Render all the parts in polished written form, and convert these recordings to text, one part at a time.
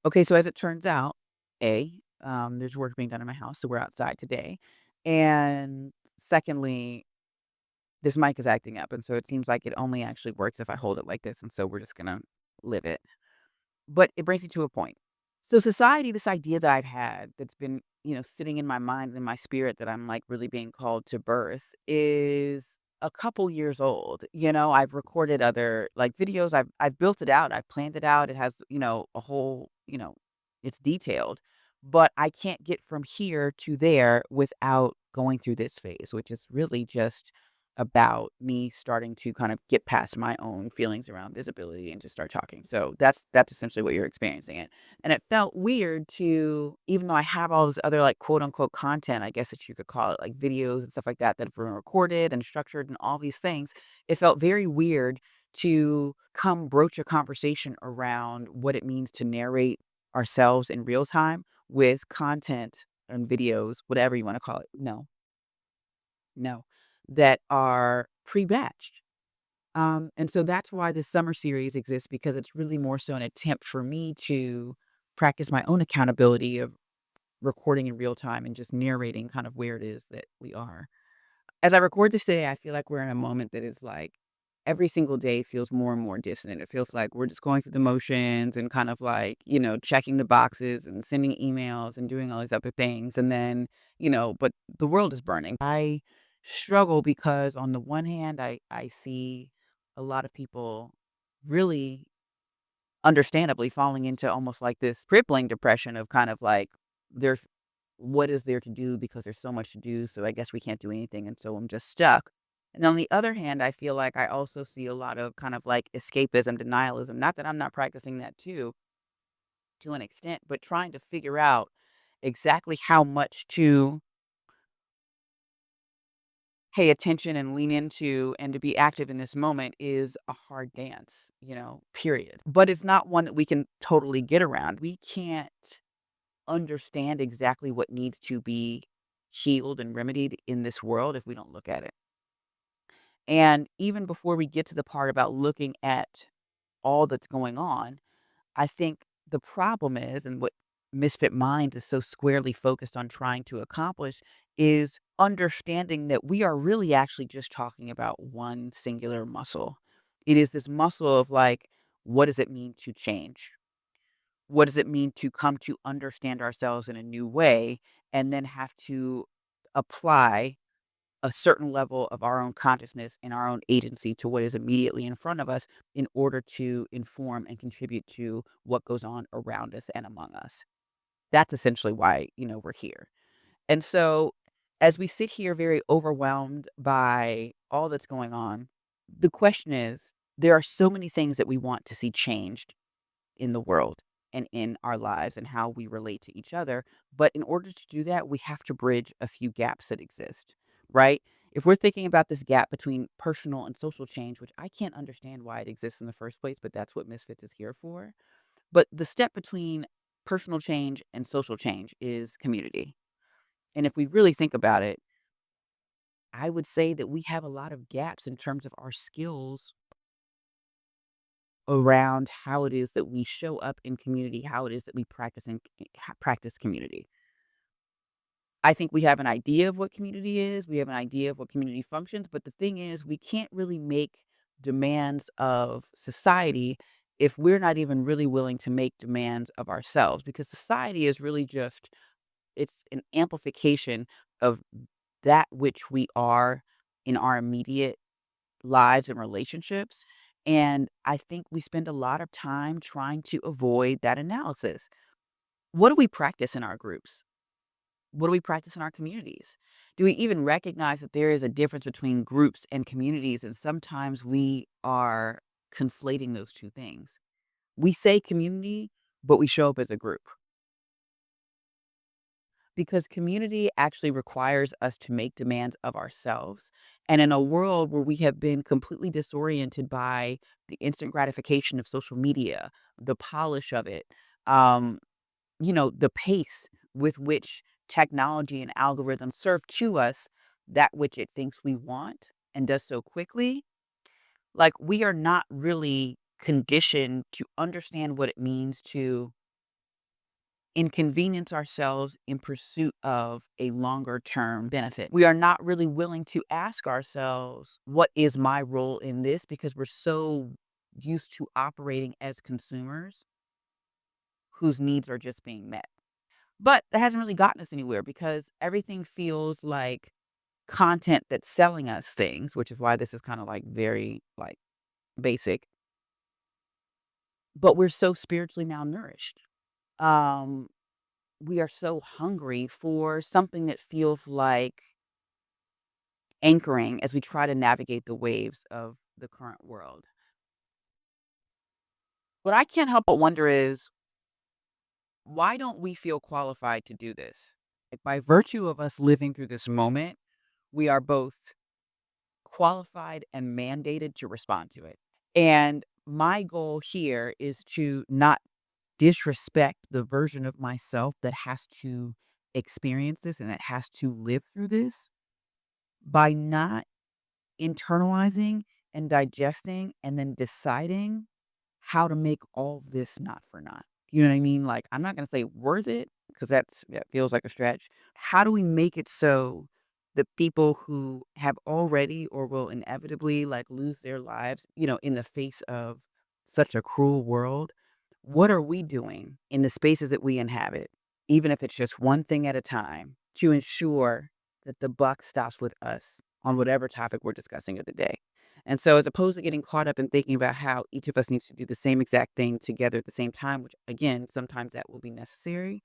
Okay, so as it turns out, there's work being done in my house, so we're outside today. And secondly, this mic is acting up, and so it seems like it only actually works if I hold it like this, and so we're just gonna live it. But it brings me to a point. So society, this idea that I've had that's been, sitting in my mind and in my spirit that I'm like really being called to birth is a couple years old. I've recorded other like videos. I've built it out. I've planned it out. It has, a whole, it's detailed. But I can't get from here to there without going through this phase, which is really just about me starting to kind of get past my own feelings around visibility and just start talking. So that's essentially what you're experiencing it. And it felt weird to, even though I have all this other like quote unquote content, I guess that you could call it, like videos and stuff like that that have been recorded and structured and all these things. It felt very weird to come broach a conversation around what it means to narrate ourselves in real time with content and videos, whatever you want to call it. No, that are pre-batched. And so that's why this summer series exists because it's really more so an attempt for me to practice my own accountability of recording in real time and just narrating kind of where it is that we are. As I record this today, I feel like we're in a moment that is like every single day feels more and more distant. It feels like we're just going through the motions and kind of like, checking the boxes and sending emails and doing all these other things. And then, but the world is burning. I struggle because on the one hand, I see a lot of people really understandably falling into almost like this crippling depression of kind of like there's what is there to do because there's so much to do. So I guess we can't do anything. And so I'm just stuck. And on the other hand, I feel like I also see a lot of kind of like escapism, denialism. Not that I'm not practicing that too, to an extent, but trying to figure out exactly how much to pay attention and lean into and to be active in this moment is a hard dance, period. But it's not one that we can totally get around. We can't understand exactly what needs to be healed and remedied in this world if we don't look at it. And even before we get to the part about looking at all that's going on, I think the problem is, and what Misfit Minds is so squarely focused on trying to accomplish, is understanding that we are really actually just talking about one singular muscle. It is this muscle of like, what does it mean to change? What does it mean to come to understand ourselves in a new way and then have to apply a certain level of our own consciousness and our own agency to what is immediately in front of us in order to inform and contribute to what goes on around us and among us. That's essentially why, we're here. And so as we sit here very overwhelmed by all that's going on, the question is there are so many things that we want to see changed in the world and in our lives and how we relate to each other. But in order to do that, we have to bridge a few gaps that exist, right? If we're thinking about this gap between personal and social change, which I can't understand why it exists in the first place, but that's what Misfits is here for. But the step between personal change and social change is community. And if we really think about it, I would say that we have a lot of gaps in terms of our skills around how it is that we show up in community, how it is that we practice community. I think we have an idea of what community is, we have an idea of what community functions, but the thing is we can't really make demands of society if we're not even really willing to make demands of ourselves because society is really just it's an amplification of that which we are in our immediate lives and relationships. And I think we spend a lot of time trying to avoid that analysis. What do we practice in our groups? What do we practice in our communities? Do we even recognize that there is a difference between groups and communities? And sometimes we are conflating those two things. We say community, but we show up as a group because community actually requires us to make demands of ourselves. And in a world where we have been completely disoriented by the instant gratification of social media, the polish of it, um, the pace with which technology and algorithms serve to us that which it thinks we want and does so quickly, like we are not really conditioned to understand what it means to inconvenience ourselves in pursuit of a longer term benefit. We are not really willing to ask ourselves, what is my role in this? Because we're so used to operating as consumers whose needs are just being met. But that hasn't really gotten us anywhere because everything feels like content that's selling us things, which is why this is kind of like very like basic, but we're so spiritually malnourished. Um, we are so hungry for something that feels like anchoring as we try to navigate the waves of the current world. What I can't help but wonder is, why don't we feel qualified to do this? Like, by virtue of us living through this moment, we are both qualified and mandated to respond to it. And my goal here is to not disrespect the version of myself that has to experience this and that has to live through this by not internalizing and digesting and then deciding how to make all of this not for naught. You know what I mean? Like, I'm not going to say worth it because that feels like a stretch. How do we make it so the people who have already or will inevitably like lose their lives, in the face of such a cruel world, what are we doing in the spaces that we inhabit, even if it's just one thing at a time, to ensure that the buck stops with us on whatever topic we're discussing of the day? And so, as opposed to getting caught up in thinking about how each of us needs to do the same exact thing together at the same time, which again, sometimes that will be necessary,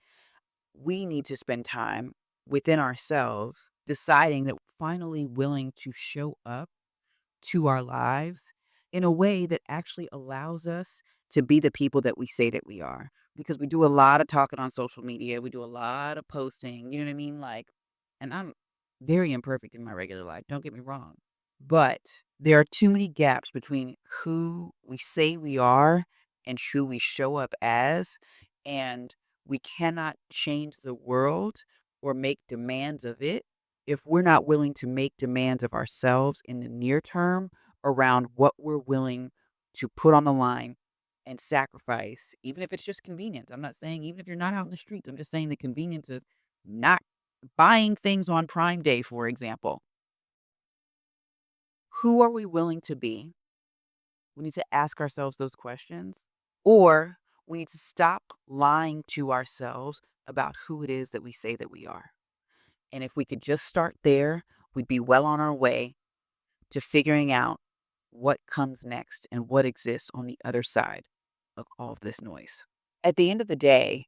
we need to spend time within ourselves deciding that we're finally willing to show up to our lives in a way that actually allows us to be the people that we say that we are. Because we do a lot of talking on social media, we do a lot of posting, you know what I mean? Like, and I'm very imperfect in my regular life, don't get me wrong. But there are too many gaps between who we say we are and who we show up as. And we cannot change the world or make demands of it if we're not willing to make demands of ourselves in the near term around what we're willing to put on the line and sacrifice, even if it's just convenience. I'm not saying even if you're not out in the streets, I'm just saying the convenience of not buying things on Prime Day, for example. Who are we willing to be? We need to ask ourselves those questions. Or we need to stop lying to ourselves about who it is that we say that we are. And if we could just start there, we'd be well on our way to figuring out what comes next and what exists on the other side of all of this noise. At the end of the day,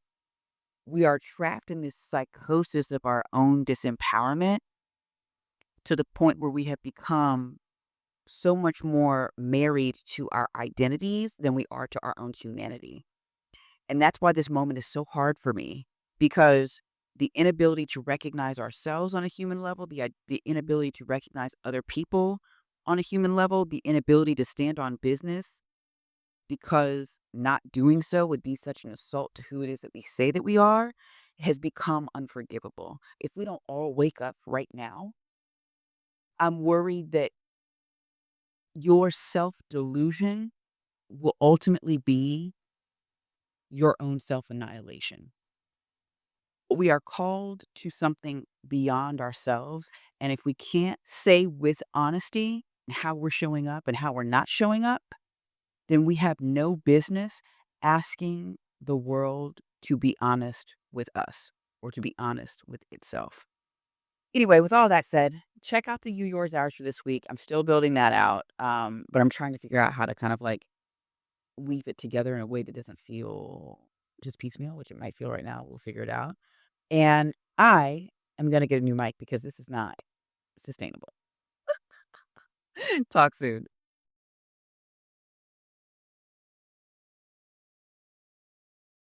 we are trapped in this psychosis of our own disempowerment to the point where we have become so much more married to our identities than we are to our own humanity. And that's why this moment is so hard for me, because the inability to recognize ourselves on a human level, the inability to recognize other people on a human level, the inability to stand on business because not doing so would be such an assault to who it is that we say that we are, has become unforgivable. If we don't all wake up right now, I'm worried that your self delusion will ultimately be your own self annihilation. We are called to something beyond ourselves. And if we can't say with honesty how we're showing up and how we're not showing up, then we have no business asking the world to be honest with us or to be honest with itself. Anyway, with all that said, check out the You Yours Ours for this week. I'm still building that out, but I'm trying to figure out how to kind of like weave it together in a way that doesn't feel just piecemeal, which it might feel right now. We'll figure it out. And I am gonna get a new mic because this is not sustainable. Talk soon.